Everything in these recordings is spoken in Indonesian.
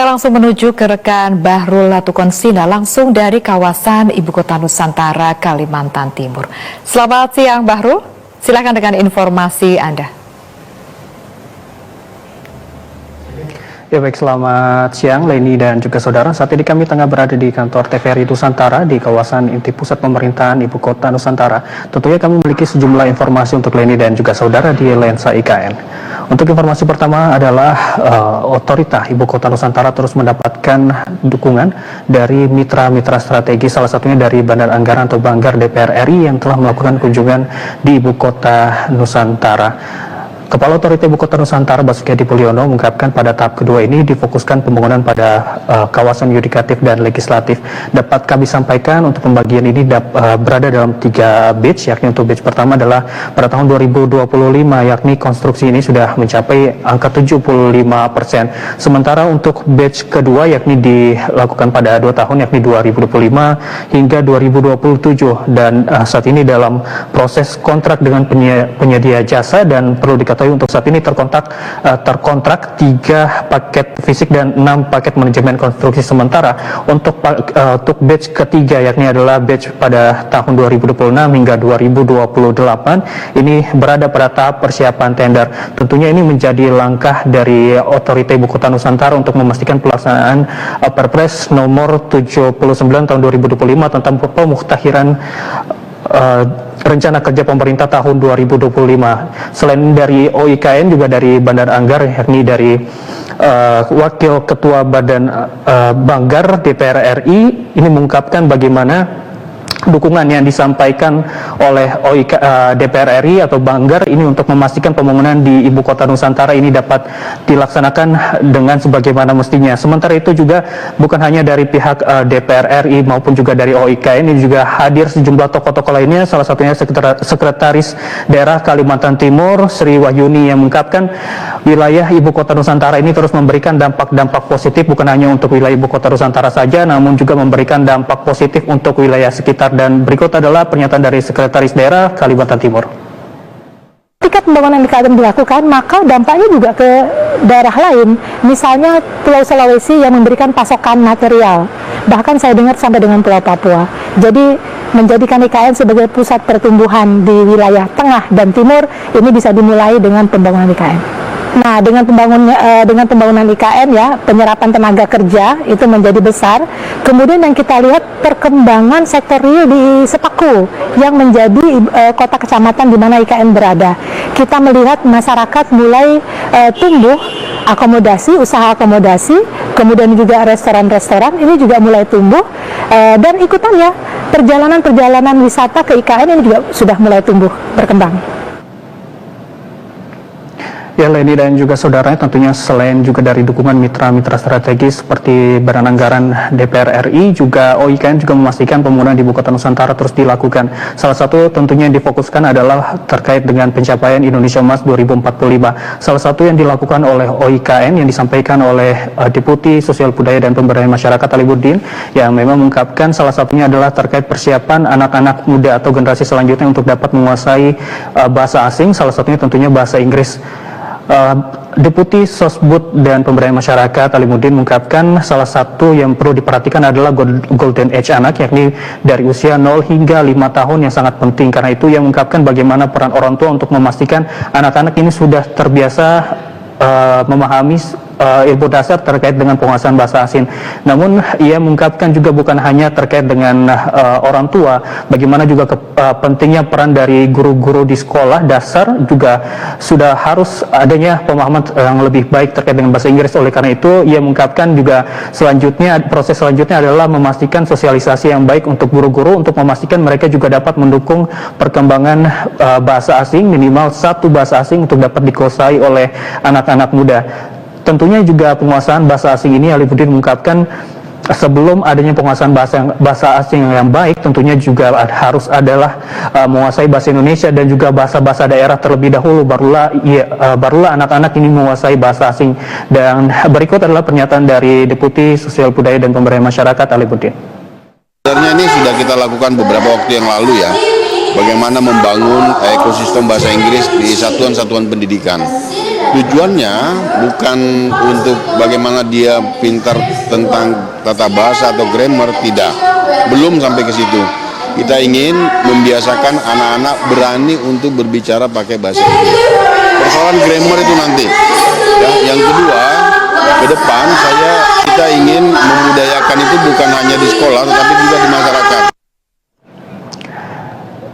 Kita langsung menuju ke rekan Bahrul Latukonsina langsung dari kawasan Ibu Kota Nusantara, Kalimantan Timur. Selamat siang Bahrul, silakan dengan informasi Anda. Ya baik, selamat siang Leni dan juga saudara. Saat ini kami tengah berada di kantor TVRI Nusantara di kawasan inti pusat pemerintahan Ibu Kota Nusantara. Tentunya kami memiliki sejumlah informasi untuk Leni dan juga saudara di Lensa IKN. Untuk informasi pertama adalah otorita Ibu Kota Nusantara terus mendapatkan dukungan dari mitra-mitra strategis, salah satunya dari Bandar Anggaran atau Banggar DPR RI yang telah melakukan kunjungan di Ibu Kota Nusantara. Kepala Otorita Ibu Kota Nusantara Basuki Hadimulyono mengungkapkan pada tahap kedua ini difokuskan pembangunan pada kawasan yudikatif dan legislatif. Dapat kami sampaikan untuk pembagian ini berada dalam 3 batch, yakni untuk batch pertama adalah pada tahun 2025, yakni konstruksi ini sudah mencapai angka 75%. Sementara untuk batch kedua yakni dilakukan pada 2 tahun, yakni 2025 hingga 2027, dan saat ini dalam proses kontrak dengan penyedia jasa, dan perlu dikatakan untuk saat ini terkontrak 3 paket fisik dan 6 paket manajemen konstruksi sementara. Untuk batch ketiga yakni adalah batch pada tahun 2026 hingga 2028 ini berada pada tahap persiapan tender. Tentunya ini menjadi langkah dari Otorita Ibu Kota Nusantara untuk memastikan pelaksanaan Perpres nomor 79 tahun 2025 tentang pemutakhiran rencana kerja pemerintah tahun 2025. Selain dari OIKN juga dari Bandar Anggar, yakni dari Wakil Ketua Badan Banggar DPR RI ini mengungkapkan bagaimana dukungan yang disampaikan oleh DPR RI atau Banggar ini untuk memastikan pembangunan di Ibu Kota Nusantara ini dapat dilaksanakan dengan sebagaimana mestinya. Sementara itu juga bukan hanya dari pihak DPR RI maupun juga dari OIKN, ini juga hadir sejumlah tokoh-tokoh lainnya, salah satunya Sekretaris Daerah Kalimantan Timur Sri Wahyuni yang mengungkapkan wilayah Ibu Kota Nusantara ini terus memberikan dampak-dampak positif bukan hanya untuk wilayah Ibu Kota Nusantara saja, namun juga memberikan dampak positif untuk wilayah sekitar. Dan berikut adalah pernyataan dari Sekretaris Daerah Kalimantan Timur. Ketika pembangunan IKN dilakukan, maka dampaknya juga ke daerah lain. Misalnya Pulau Sulawesi yang memberikan pasokan material. Bahkan saya dengar sampai dengan Pulau Papua. Jadi menjadikan IKN sebagai pusat pertumbuhan di wilayah tengah dan timur ini bisa dimulai dengan pembangunan IKN. Nah, dengan pembangunan IKN ya, penyerapan tenaga kerja itu menjadi besar. Kemudian yang kita lihat perkembangan sektor real di Sepaku yang menjadi kota kecamatan di mana IKN berada. Kita melihat masyarakat mulai tumbuh, usaha akomodasi, kemudian juga restoran-restoran ini juga mulai tumbuh, dan ikutannya perjalanan-perjalanan wisata ke IKN ini juga sudah mulai tumbuh berkembang. Ya Leni dan juga saudaranya, tentunya selain juga dari dukungan mitra-mitra strategis seperti Badan Anggaran DPR RI, juga OIKN juga memastikan pembangunan di Ibu Kota Nusantara terus dilakukan. Salah satu tentunya yang difokuskan adalah terkait dengan pencapaian Indonesia Emas 2045. Salah satu yang dilakukan oleh OIKN yang disampaikan oleh Deputi Sosial Budaya dan Pemberdayaan Masyarakat Alibuddin, yang memang mengungkapkan salah satunya adalah terkait persiapan anak-anak muda atau generasi selanjutnya untuk dapat menguasai bahasa asing, salah satunya tentunya bahasa Inggris. Deputi Sosbud dan Pemberdayaan Masyarakat Alibuddin mengungkapkan salah satu yang perlu diperhatikan adalah golden age anak, yakni dari usia 0 hingga 5 tahun yang sangat penting. Karena itu yang mengungkapkan bagaimana peran orang tua untuk memastikan anak-anak ini sudah terbiasa memahami ilmu dasar terkait dengan penguasaan bahasa asing. Namun ia mengungkapkan juga bukan hanya terkait dengan orang tua, bagaimana juga pentingnya peran dari guru-guru di sekolah dasar juga sudah harus adanya pemahaman yang lebih baik terkait dengan bahasa Inggris. Oleh karena itu ia mengungkapkan juga proses selanjutnya adalah memastikan sosialisasi yang baik untuk guru-guru untuk memastikan mereka juga dapat mendukung perkembangan bahasa asing, minimal 1 bahasa asing untuk dapat dikuasai oleh anak-anak muda. Tentunya juga penguasaan bahasa asing ini Alibuddin mengungkapkan sebelum adanya penguasaan bahasa asing yang baik, tentunya juga harus adalah menguasai bahasa Indonesia dan juga bahasa-bahasa daerah terlebih dahulu, barulah anak-anak ini menguasai bahasa asing. Dan berikut adalah pernyataan dari Deputi Sosial Budaya dan Pemberdayaan Masyarakat Alibuddin. Sebenarnya ini sudah kita lakukan beberapa waktu yang lalu ya, bagaimana membangun ekosistem bahasa Inggris di satuan-satuan pendidikan. tujuannya bukan untuk bagaimana dia pintar tentang tata bahasa atau grammar, tidak. Belum sampai ke situ. Kita ingin membiasakan anak-anak berani untuk berbicara pakai bahasa Inggris. Persoalan grammar itu nanti. Ya, yang kedua, ke depan kita ingin membudayakan itu bukan hanya di sekolah, tetapi juga di masyarakat.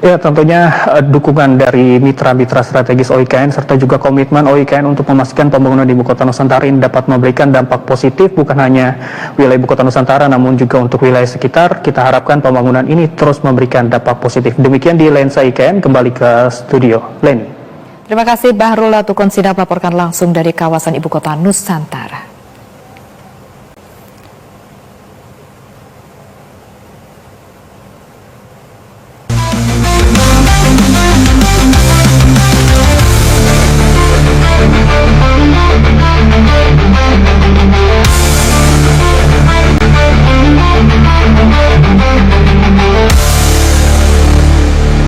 Ya, tentunya dukungan dari mitra-mitra strategis OIKN serta juga komitmen OIKN untuk memastikan pembangunan di Ibu Kota Nusantara ini dapat memberikan dampak positif bukan hanya wilayah Ibu Kota Nusantara namun juga untuk wilayah sekitar. Kita harapkan pembangunan ini terus memberikan dampak positif. Demikian di Lensa IKN, kembali ke studio. Leni. Terima kasih Bahrul Latukonsina melaporkan langsung dari kawasan Ibu Kota Nusantara.